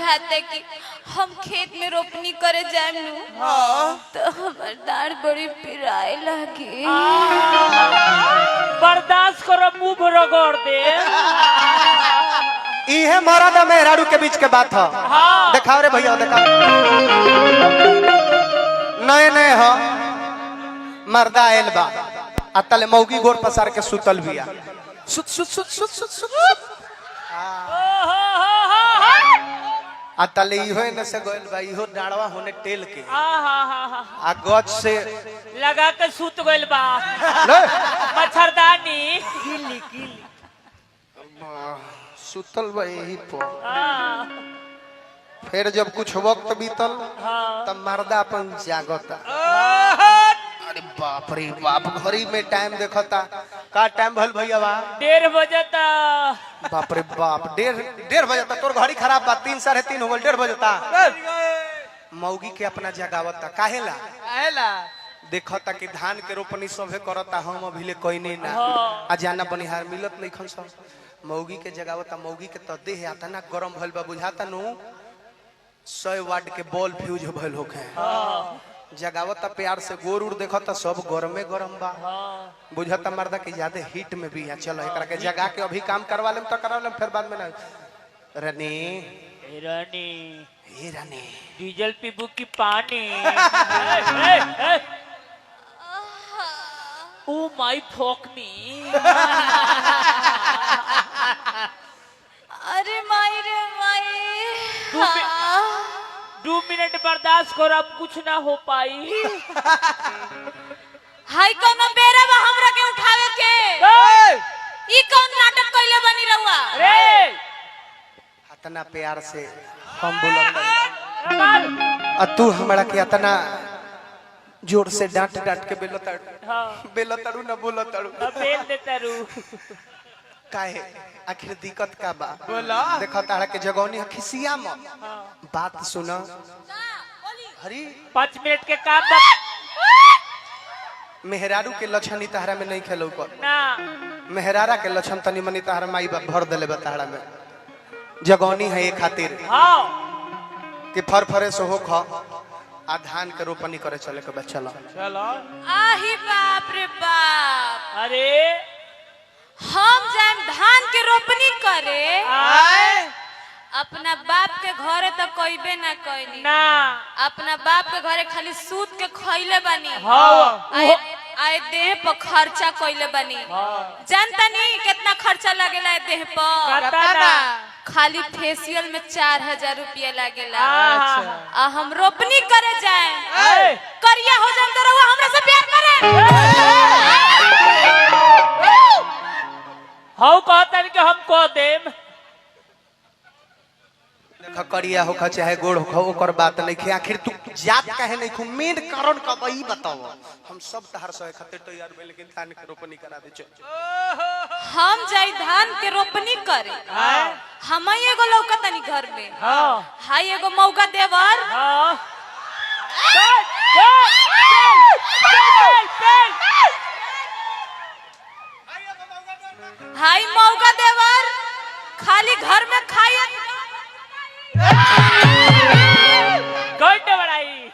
बुझाते कि हम खेत में रोपनी करे जाए तो हमार दाढ़ बड़ी पिराए लगी। बर्दाश्त करो, मुंह रगड़ दे। इहे मरद मेहरारू के बीच के बात है। हाँ। दिखाओ रे भैया, दिखाओ। नए नए हो मर्दा आयल बा अतल मौगी गोर पसार के सुतल बिया। सुत सुत सुत सुत सुत सुत अतल इहो न से गोल बा, इहो डाड़वा होने टेल के आ गज से लगा के सुत गइल बा। मच्छरदानी गिली गिली सुतल बा यही पर। फिर जब कुछ वक्त बीतल तब मर्दा अपन जागता। अरे बाप रे बाप, घड़ी में टाइम देखता का टाइम भल भैया बा 1:30 बजता। बाप रे बाप, 1:30 बजता। तोर घड़ी खराब बा, 3 साढ़े 3 हो गल, 1:30 बजता। मौगी के अपना जगावता काहेला देखता कि धान के रोपनी सभे करता, हम अभी कोई नहीं ना आ जाना बनिहार मिलत नहीं खन सब। मौगी के जगावता, मौगी के तो देह आतना गरम भइल बा, बुझाता नु 100 वाट के बॉल फ्यूज भइल होखे। जगावता प्यार से, गोर उड़ देखता सब गरमे गरम बा। बुझाता मर्दा की ज्यादा हीट में भी है। चलो एकरा के जगा के अभी काम करवा लेम तो करवा लेम, फिर बाद में ना। रानी रानी हे रानी डीजल पीबू की पानी। ओ माय फॉक मी। अरे माई रे माई। 2 मिनट बर्दाश्त करो, अब कुछ ना हो पाई। हाय कौन बेरा बा हमरा के उठावे के। ई कौन नाटक कइले बनी रहुआ रे? इतना प्यार से हम बोलत आ तू हमरा के इतना जोर से डांट डांट के बेलताड़ू ना बोलताड़ू। बेल देता रू काहे आखिर दिक्कत का बा बोला। देखो तारा के जगौनी खिसिया म बात सुना। हरी 5 मिनट के काम बा। मेहरारू के लक्षण तारा में नहीं खेलो कर ना। मेहरारा के लक्षण तनी मनी तारा माई बाप भर देले बताड़ा में। जगौनी है ये खातिर कि फरफरे से हो ख आ धान के रोपनी करे चले के बच्चा चलो। आही बाप रे बाप। अरे हम जान धान के रोपनी करे अपना बाप के घरे तो कइबे ना कइनी ना। अपना बाप के घरे खाली सूत के खइले बानी। आए देह पर खर्चा कइले बानी। जानता नहीं कितना खर्चा लागेला है देह पर। खाली फेशियल में 4000 रुपया लागेला। आ हम रोपनी करे जाए करिया हो जान तो रहुआ हमरा से प्यार करे। हाउ कहता कि हम कह देम। देखा करिया हो चाहे गोड़ हो ओकर बात नहीं खे। आखिर तू जात काहे नहीं खु, मेन कारण का वही बताओ। हम सब तहर सहे खातिर तैयार भइल, लेकिन धान के रोपनी करा दे। चल हम जाई धान के रोपनी करे। हम एगो लौकतनी घर में। हाय एगो मौका देवर। हाय मौका देवर खाली घर में खाइए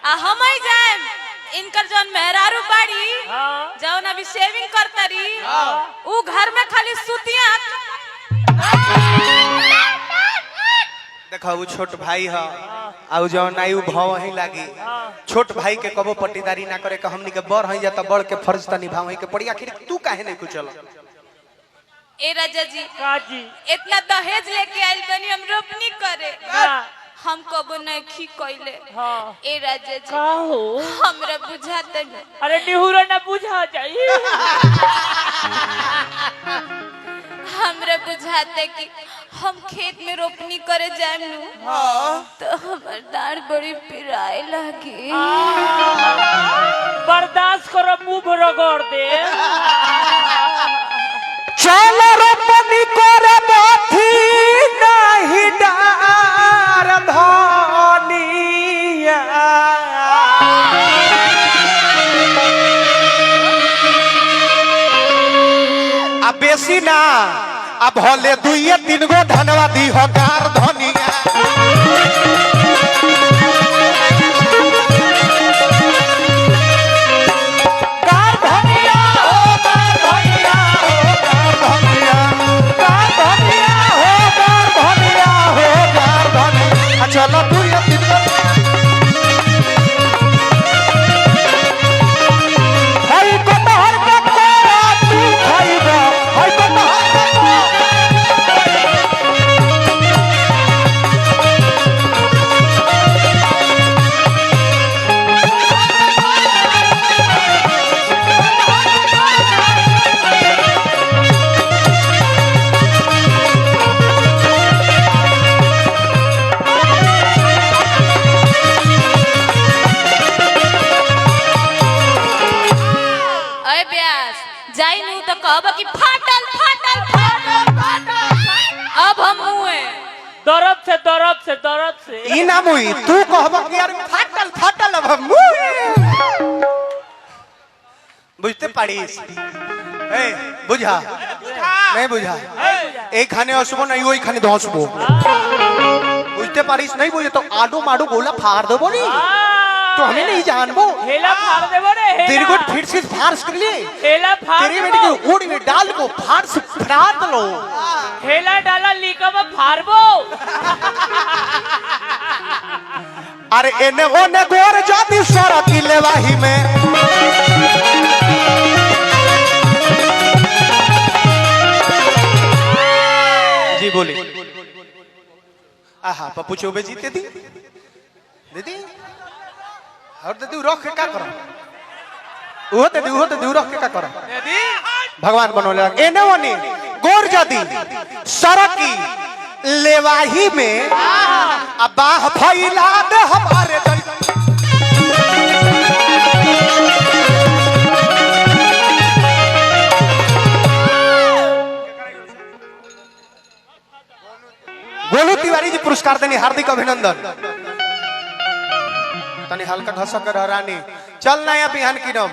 आ हम ही जाए। इनकर जौन मेहरारू बाड़ी जौन अभी शेविंग करतरी उ घर में खाली सुतिया। देखा वो छोट भाई है आउ जौन आई भाव ही लागी। छोट भाई के कबो पट्टीदारी ना करे, हमनी के बड़ है जाता बड़ के फर्ज त निभाव के पड़ी। आखिर तू काहे नहीं कुछ चल। ए राजा जी इतना दहेज लेके आइल बनी हम रोपनी करे। हम कबो नहीं कइले। ए राजा जी हमरा बुझाते न। अरे निहुरा ना बुझा जाई। हमरा बुझाते कि हम खेत में रोपनी करे जाए तो हमार दाढ़ बड़ी पिराए लगी। बर्दाश्त करो, मुंह रगड़ दे। चलो रोपनी करे बाथी नहीं डार धनिया। अब बेसी ना अब भले 2-3 गो धनवा दी हो कार धनिया। कहब कि फाटल फाटल फाटल फाटल अब हम मुए दर्द से ई ना मुई तू कहब कि यार फाटल फाटल अब हम मुई बुझते पाड़ीस ए बुझा नहीं बुझा एक खाने हसबो नहीं वही खाने दसबो बुझते पाड़ीस नहीं बुझे तो आडू माडू गोला फाड़ देबो नी तो हमें नहीं जानबो हेला फाड़ देबो रे हेला तेरी को फिर से फाड़ कर ले हेला फाड़ तेरी बेटी को ओड़ी में डाल को फाड़ से फड़ा लो हेला डाला लीका में फाड़बो अरे एने ओने गोर जाती सारा किले वाही में जी बोली आहा पप्पू चौबे जीते दी दीदी और दीदी रोक के क्या करो वो दीदी रोक के क्या करो भगवान बनोले एने ओने गोर जाती सारा की लेवाही में बाह फैला दे हमारे गोलू तिवारी जी पुरस्कार देनी हार्दिक अभिनंदन तनी हल्का घसा कर रानी चल नया बिहान की नब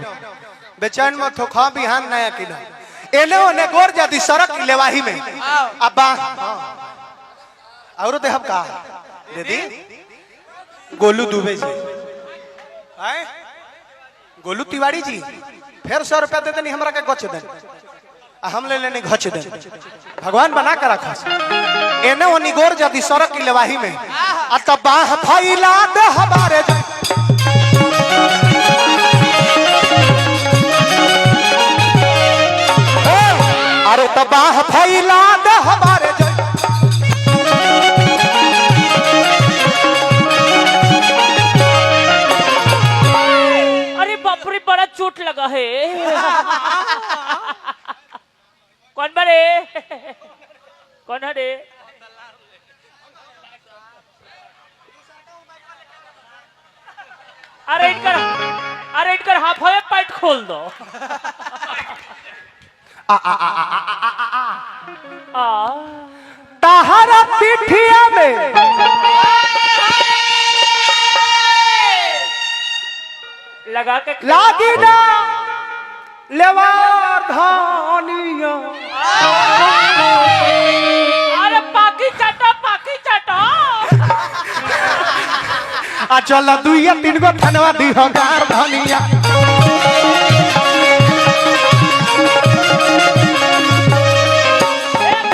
बेचैन मत हो खा बिहान नया की नब एने ओने गोर जाती सड़क लेवाही में अब्बा और देहब का दीदी गोलू दुबे जी आए गोलू तिवारी जी फिर 100 रुपया दे देनी हमरा के गच दे हम ले लेने घच दे भगवान बना कर रखा एने ओनी गोर जाती सड़क की लेवाही में तब फैला दे हमारे अरे तब फैला दे हमारे बड़ा चोट लगा है कौन बरे कौन है रे अरे इनकर हाफ है पैट खोल दो ताहरा पिठिया में लगा के लागी ना लेवार धानिया अरे पाकी चाटा आ चल 2 या 3 गो थनवा दी हजार धनिया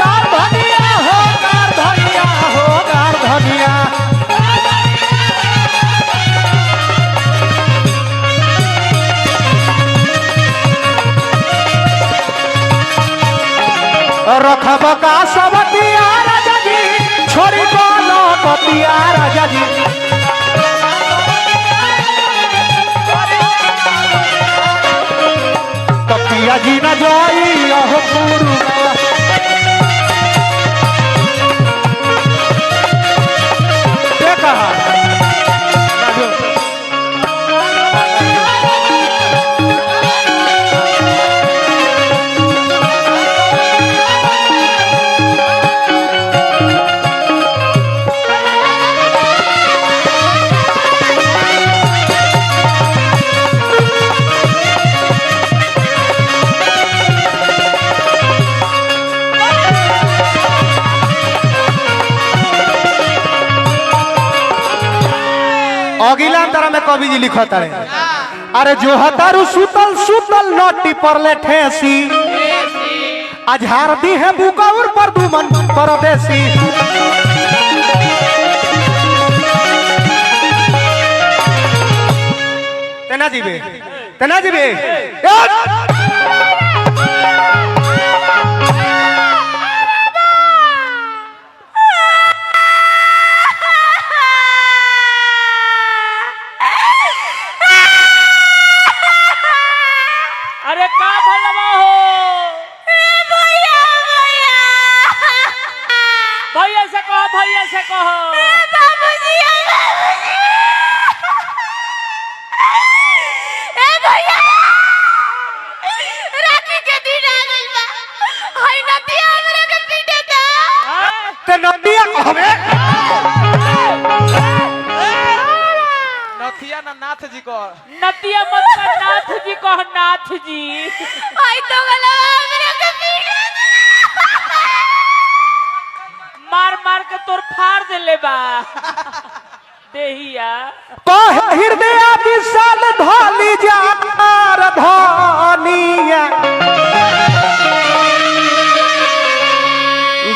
गार धनिया हो गार धनिया हो गार धनिया रखब का सब दिया राजा जी छोरी बोलो कतिया राजा जी कतिया जी न जाई अहो पुरुआ देखा अगिला तरह में कवि जी लिखत है अरे जो हतारू सुतल सुतल नोटी पर ले ठेसी अझार दी है बुकाउर पर दुमन परदेसी तेना जीबे भैया से कहो बाबूजी ए भैया जी को नतिया मत कर, नाथ जी कह, नाथ जी। आई तो गला हमरा के पीड़ा मार मार के तोर फाड़ देले बा देहिया। कहे हृदय विशाल ढाली जार धानिया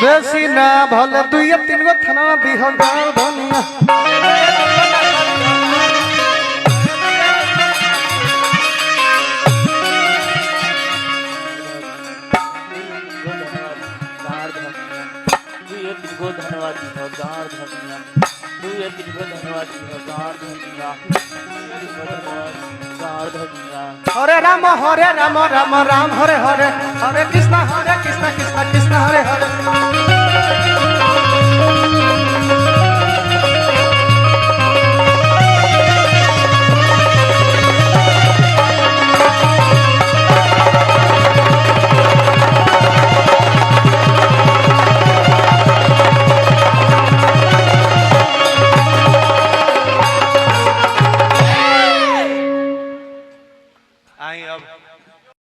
बेसी ना भल दुई तीन गो थाना दिह धनिया। धन्यवाद हरे राम राम राम हरे हरे हरे कृष्ण कृष्ण कृष्ण हरे हरे। आई अब